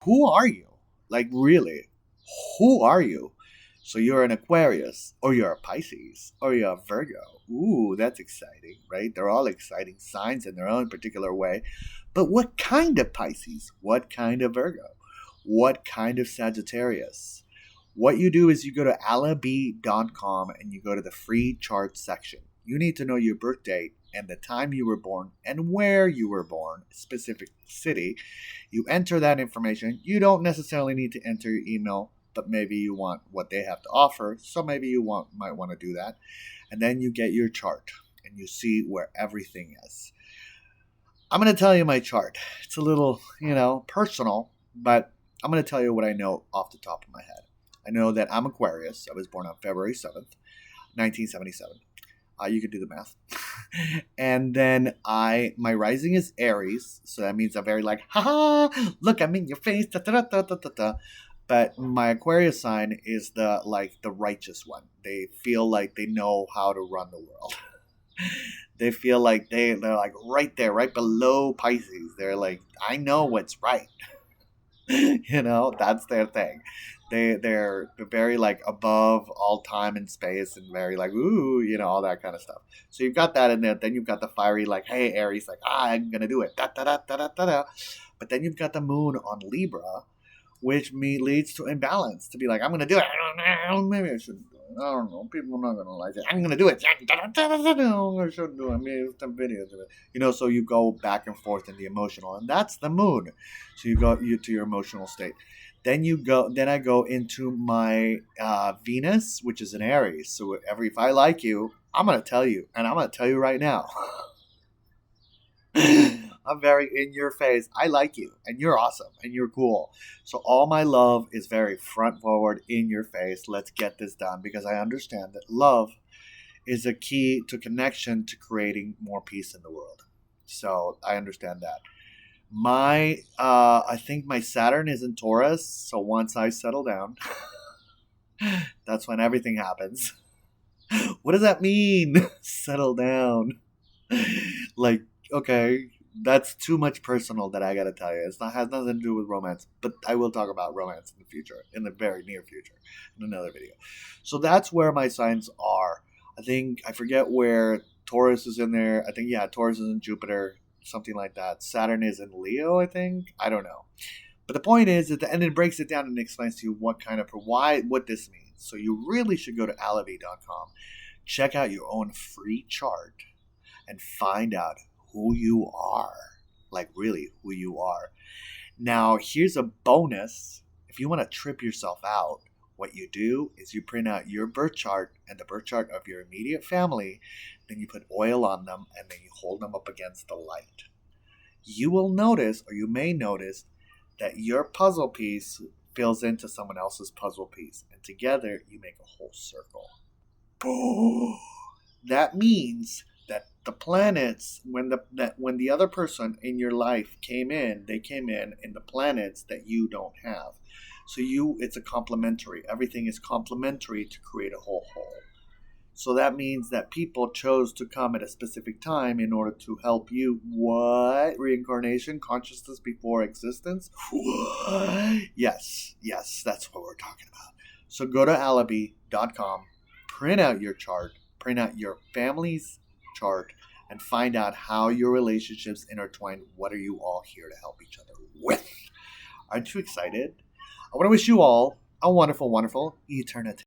who are you? Like, really, who are you? So you're an Aquarius, or you're a Pisces, or you're a Virgo. Ooh, that's exciting, right? They're all exciting signs in their own particular way. But what kind of Pisces? What kind of Virgo? What kind of Sagittarius? What you do is you go to alabi.com and you go to the free chart section. You need to know your birth date and the time you were born and where you were born, specific city. You enter that information. You don't necessarily need to enter your email, but maybe you want what they have to offer. So maybe you might want to do that. And then you get your chart and you see where everything is. I'm going to tell you my chart. It's a little, personal, but I'm going to tell you what I know off the top of my head. I know that I'm Aquarius. I was born on February 7th, 1977. You can do the math. And then my rising is Aries. So that means I'm very like, ha, look, I'm in your face. Da, da, da, da, da, da. But my Aquarius sign is the righteous one. They feel like they know how to run the world. They feel like they're like right there, right below Pisces. They're like, I know what's right. That's their thing. They're very like above all time and space and very like ooh, all that kind of stuff. So you've got that in there. Then you've got the fiery like, hey Aries, like I'm gonna do it. Da, da, da, da, da, da, da. But then you've got the moon on Libra, which leads to imbalance. To be like, I'm gonna do it. Maybe I shouldn't do it. I don't know. People are not gonna like it. I'm gonna do it. I shouldn't do it. I mean, some videos of it. So you go back and forth in the emotional, and that's the moon. So you go to your emotional state. Then I go into my Venus, which is an Aries. So if I like you, I'm gonna tell you, and I'm gonna tell you right now. I'm very in your face. I like you, and you're awesome, and you're cool. So all my love is very front forward, in your face. Let's get this done because I understand that love is a key to connection to creating more peace in the world. So I understand that. I think my Saturn is in Taurus. So once I settle down, that's when everything happens. What does that mean? Settle down. Like, okay, that's too much personal that I gotta tell you. Has nothing to do with romance, but I will talk about romance in the future, in the very near future, in another video. So that's where my signs are. I forget where Taurus is in there. I think Taurus is in Jupiter, something like that. Saturn is in Leo, I think. I don't know. But the point is that and it breaks it down and explains to you what this means. So you really should go to alavi.com, check out your own free chart, and find out who you are. Like, really, who you are. Now, here's a bonus. If you want to trip yourself out, what you do is you print out your birth chart and the birth chart of your immediate family, then you put oil on them, and then you hold them up against the light. You will notice, or you may notice, that your puzzle piece fills into someone else's puzzle piece, and together you make a whole circle. That means that the planets, when the other person in your life came in, they came in the planets that you don't have. So it's a complementary. Everything is complementary to create a whole. So that means that people chose to come at a specific time in order to help you. What? Reincarnation? Consciousness before existence? Yes, that's what we're talking about. So go to alabi.com, print out your chart, print out your family's chart, and find out how your relationships intertwine. What are you all here to help each other with? Aren't you excited? I want to wish you all a wonderful, wonderful eternity.